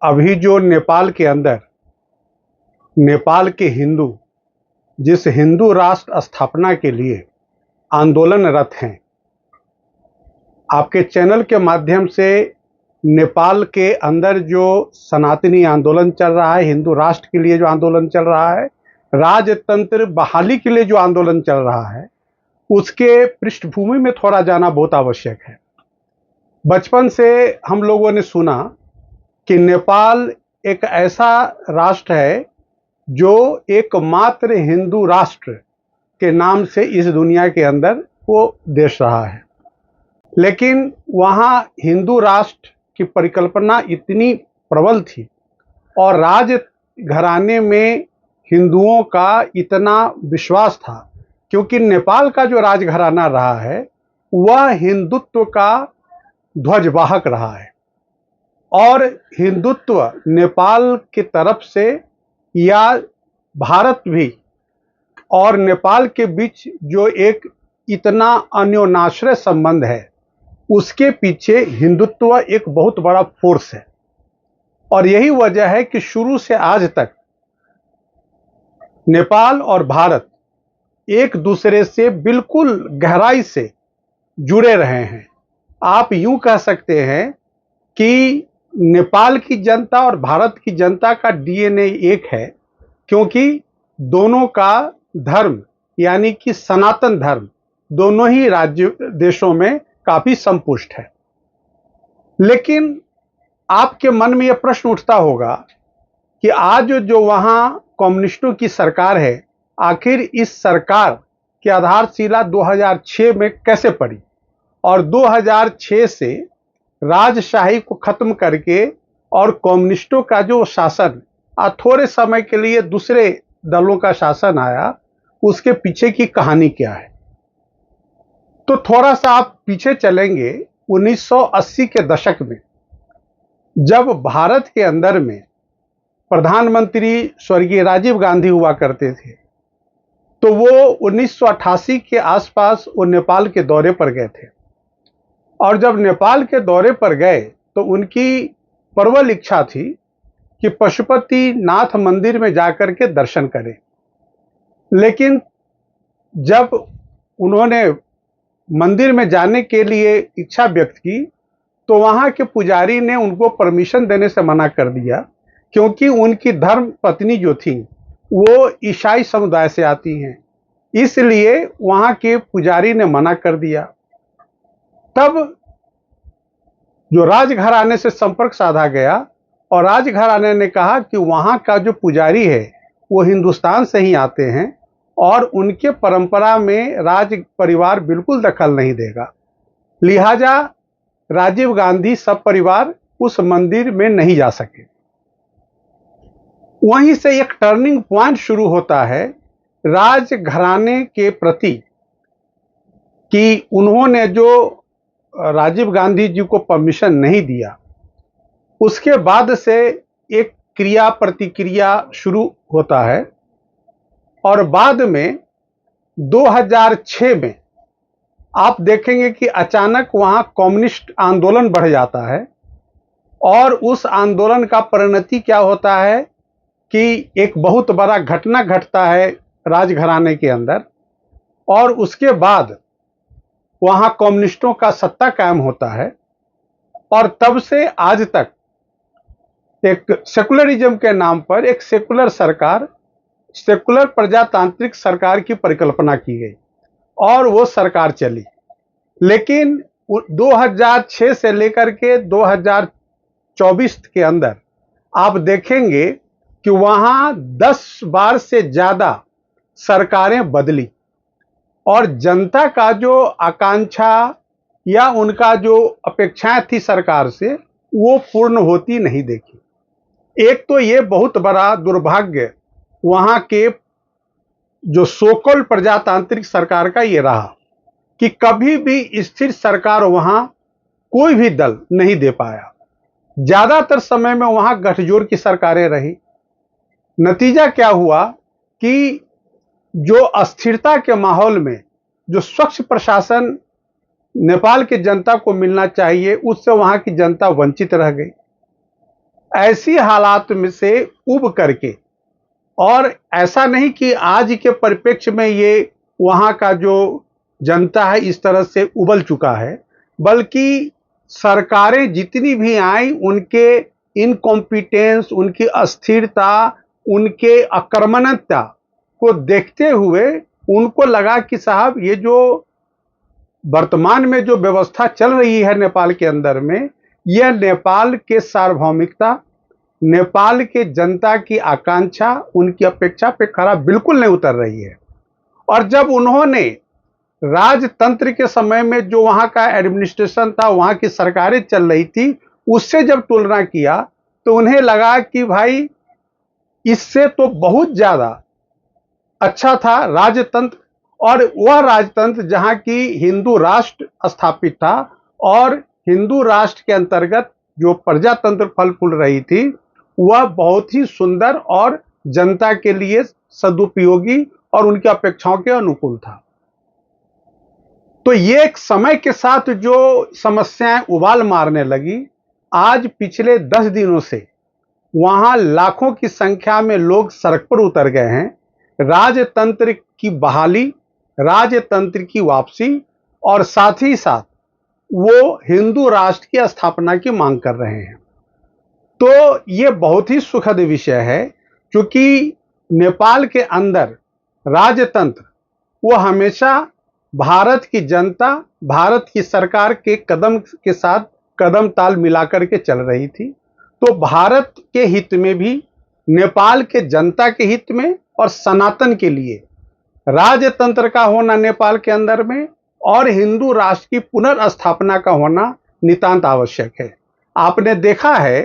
अभी जो नेपाल के अंदर नेपाल के हिंदू जिस हिंदू राष्ट्र स्थापना के लिए आंदोलनरत हैं, आपके चैनल के माध्यम से नेपाल के अंदर जो सनातनी आंदोलन चल रहा है, हिंदू राष्ट्र के लिए जो आंदोलन चल रहा है, राजतंत्र बहाली के लिए जो आंदोलन चल रहा है, उसके पृष्ठभूमि में थोड़ा जाना बहुत आवश्यक है। बचपन से हम लोगों ने सुना कि नेपाल एक ऐसा राष्ट्र है जो एकमात्र हिंदू राष्ट्र के नाम से इस दुनिया के अंदर वो देश रहा है, लेकिन वहाँ हिंदू राष्ट्र की परिकल्पना इतनी प्रबल थी और राज घराने में हिंदुओं का इतना विश्वास था, क्योंकि नेपाल का जो राजघराना रहा है वह हिंदुत्व का ध्वजवाहक रहा है और हिंदुत्व नेपाल की तरफ से या भारत भी और नेपाल के बीच जो एक इतना अन्योन्याश्रय संबंध है, उसके पीछे हिंदुत्व एक बहुत बड़ा फोर्स है। और यही वजह है कि शुरू से आज तक नेपाल और भारत एक दूसरे से बिल्कुल गहराई से जुड़े रहे हैं। आप यूं कह सकते हैं कि नेपाल की जनता और भारत की जनता का डीएनए एक है, क्योंकि दोनों का धर्म यानी कि सनातन धर्म दोनों ही राज्य देशों में काफी संपुष्ट है। लेकिन आपके मन में यह प्रश्न उठता होगा कि आज जो वहां कम्युनिस्टों की सरकार है, आखिर इस सरकार की आधारशिला 2006 में कैसे पड़ी और 2006 से राजशाही को खत्म करके और कम्युनिस्टों का जो शासन थोड़े समय के लिए दूसरे दलों का शासन आया, उसके पीछे की कहानी क्या है। तो थोड़ा सा आप पीछे चलेंगे 1980 के दशक में, जब भारत के अंदर में प्रधानमंत्री स्वर्गीय राजीव गांधी हुआ करते थे, तो वो 1988 के आसपास वो नेपाल के दौरे पर गए थे और जब नेपाल के दौरे पर गए तो उनकी प्रबल इच्छा थी कि पशुपति नाथ मंदिर में जाकर के दर्शन करें। लेकिन जब उन्होंने मंदिर में जाने के लिए इच्छा व्यक्त की तो वहां के पुजारी ने उनको परमिशन देने से मना कर दिया, क्योंकि उनकी धर्म पत्नी जो थी वो ईसाई समुदाय से आती हैं, इसलिए वहां के पुजारी ने मना कर दिया। तब जो राजघराने से संपर्क साधा गया और राजघराने ने कहा कि वहां का जो पुजारी है वो हिंदुस्तान से ही आते हैं और उनके परंपरा में राज परिवार बिल्कुल दखल नहीं देगा, लिहाजा राजीव गांधी सब परिवार उस मंदिर में नहीं जा सके। वहीं से एक टर्निंग पॉइंट शुरू होता है राजघराने के प्रति कि उन्होंने जो राजीव गांधी जी को परमिशन नहीं दिया, उसके बाद से एक क्रिया प्रतिक्रिया शुरू होता है और बाद में 2006 में आप देखेंगे कि अचानक वहां कम्युनिस्ट आंदोलन बढ़ जाता है और उस आंदोलन का परिणति क्या होता है कि एक बहुत बड़ा घटना घटता है राजघराने के अंदर और उसके बाद वहां कम्युनिस्टों का सत्ता कायम होता है और तब से आज तक एक सेकुलरिज्म के नाम पर एक सेकुलर सरकार, सेकुलर प्रजातांत्रिक सरकार की परिकल्पना की गई और वो सरकार चली। लेकिन 2006 से लेकर के 2024 के अंदर आप देखेंगे कि वहां 10 बार से ज्यादा सरकारें बदली और जनता का जो आकांक्षा या उनका जो अपेक्षाएं थी सरकार से वो पूर्ण होती नहीं देखी। एक तो ये बहुत बड़ा दुर्भाग्य वहां के जो सोकल प्रजातांत्रिक सरकार का ये रहा कि कभी भी स्थिर सरकार वहां कोई भी दल नहीं दे पाया। ज्यादातर समय में वहां गठजोड़ की सरकारें रही। नतीजा क्या हुआ कि जो अस्थिरता के माहौल में जो स्वच्छ प्रशासन नेपाल की जनता को मिलना चाहिए, उससे वहां की जनता वंचित रह गई। ऐसी हालात में से उब करके, और ऐसा नहीं कि आज के परिप्रेक्ष्य में ये वहाँ का जो जनता है इस तरह से उबल चुका है, बल्कि सरकारें जितनी भी आई उनके इनकॉम्पिटेंस, उनकी अस्थिरता, उनके अकर्मण्यता को देखते हुए उनको लगा कि साहब ये जो वर्तमान में जो व्यवस्था चल रही है नेपाल के अंदर में, यह नेपाल के सार्वभौमिकता, नेपाल के जनता की आकांक्षा, उनकी अपेक्षा पे खरा बिल्कुल नहीं उतर रही है। और जब उन्होंने राजतंत्र के समय में जो वहां का एडमिनिस्ट्रेशन था, वहां की सरकारें चल रही थी, उससे जब तुलना किया तो उन्हें लगा कि भाई इससे तो बहुत ज्यादा अच्छा था राजतंत्र। और वह राजतंत्र जहां की हिंदू राष्ट्र स्थापित था और हिंदू राष्ट्र के अंतर्गत जो प्रजातंत्र फल फूल रही थी, वह बहुत ही सुंदर और जनता के लिए सदुपयोगी और उनकी अपेक्षाओं के अनुकूल था। तो ये एक समय के साथ जो समस्याएं उबाल मारने लगी, आज पिछले 10 दिनों से वहां लाखों की संख्या में लोग सड़क पर उतर गए हैं। राजतंत्र की बहाली, राजतंत्र की वापसी और साथ ही साथ वो हिंदू राष्ट्र की स्थापना की मांग कर रहे हैं। तो ये बहुत ही सुखद विषय है, क्योंकि नेपाल के अंदर राजतंत्र वो हमेशा भारत की जनता, भारत की सरकार के कदम के साथ कदम ताल मिलाकर के चल रही थी। तो भारत के हित में भी, नेपाल के जनता के हित में और सनातन के लिए राजतंत्र का होना नेपाल के अंदर में और हिंदू राष्ट्र की पुनर्स्थापना का होना नितांत आवश्यक है। आपने देखा है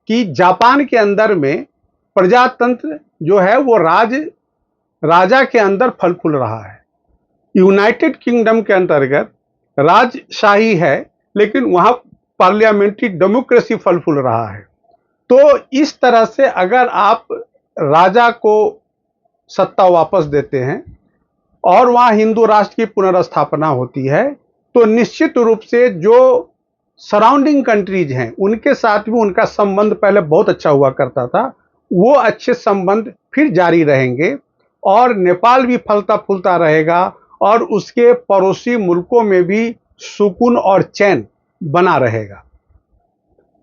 कि जापान के अंदर में प्रजातंत्र जो है वो राजा के अंदर फल फूल रहा है। यूनाइटेड किंगडम के अंतर्गत राजशाही है, लेकिन वहां पार्लियामेंट्री डेमोक्रेसी फल फूल रहा है। तो इस तरह से अगर आप राजा को सत्ता वापस देते हैं और वहां हिंदू राष्ट्र की पुनर्स्थापना होती है, तो निश्चित रूप से जो सराउंडिंग कंट्रीज हैं उनके साथ भी उनका संबंध पहले बहुत अच्छा हुआ करता था, वो अच्छे संबंध फिर जारी रहेंगे और नेपाल भी फलता फूलता रहेगा और उसके पड़ोसी मुल्कों में भी सुकून और चैन बना रहेगा।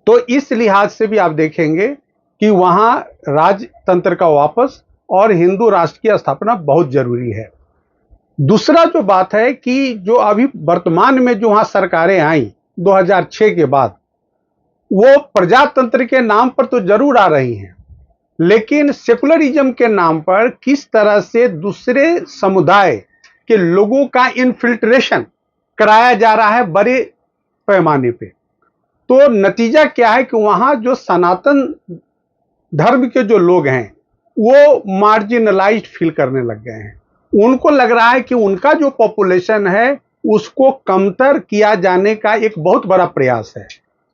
तो इस लिहाज से भी आप देखेंगे कि वहां राजतंत्र का वापस और हिंदू राष्ट्र की स्थापना बहुत जरूरी है। दूसरा जो बात है कि जो अभी वर्तमान में जो वहां सरकारें आई 2006 के बाद, वो प्रजातंत्र के नाम पर तो जरूर आ रही हैं, लेकिन सेकुलरिज्म के नाम पर किस तरह से दूसरे समुदाय के लोगों का इन्फिल्ट्रेशन कराया जा रहा है बड़े पैमाने पे। तो नतीजा क्या है कि वहां जो सनातन धर्म के जो लोग हैं वो मार्जिनलाइज्ड फील करने लग गए हैं। उनको लग रहा है कि उनका जो पॉपुलेशन है उसको कमतर किया जाने का एक बहुत बड़ा प्रयास है।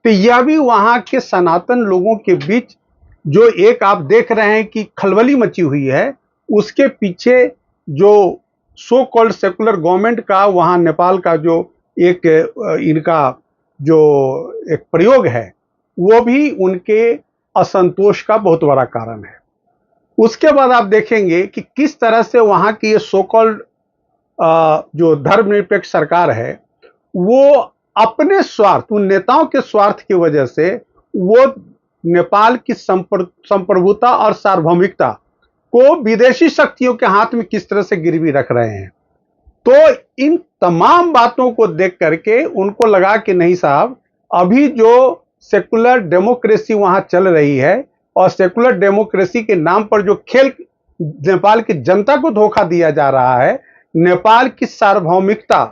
तो यह भी वहां के सनातन लोगों के बीच जो एक आप देख रहे हैं कि खलबली मची हुई है, उसके पीछे जो सो कॉल्ड सेकुलर गवर्नमेंट का वहां नेपाल का जो एक इनका जो एक प्रयोग है, वो भी उनके असंतोष का बहुत बड़ा कारण है। उसके बाद आप देखेंगे कि किस तरह से वहां की ये सो कॉल्ड जो धर्मनिरपेक्ष सरकार है, वो अपने स्वार्थ, उन नेताओं के स्वार्थ की वजह से वो नेपाल की संप्रभुता और सार्वभौमिकता को विदेशी शक्तियों के हाथ में किस तरह से गिरवी रख रहे हैं। तो इन तमाम बातों को देख करके उनको लगा कि नहीं साहब, अभी जो सेकुलर डेमोक्रेसी वहां चल रही है और सेकुलर डेमोक्रेसी के नाम पर जो खेल नेपाल की जनता को धोखा दिया जा रहा है, नेपाल की सार्वभौमिकता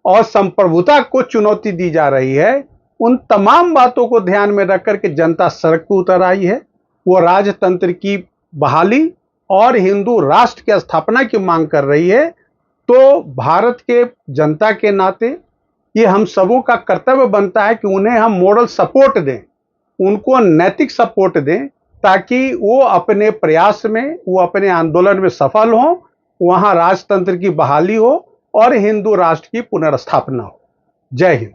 और संप्रभुता को चुनौती दी जा रही है, उन तमाम बातों को ध्यान में रख करके जनता सड़क पर उतर आई है। वो राजतंत्र की बहाली और हिंदू राष्ट्र की स्थापना की मांग कर रही है। तो भारत के जनता के नाते ये हम सबों का कर्तव्य बनता है कि उन्हें हम मोरल सपोर्ट दें, उनको नैतिक सपोर्ट दें, ताकि वो अपने प्रयास में, वो अपने आंदोलन में सफल हों, वहां राजतंत्र की बहाली हो और हिंदू राष्ट्र की पुनर्स्थापना हो। जय हिंद।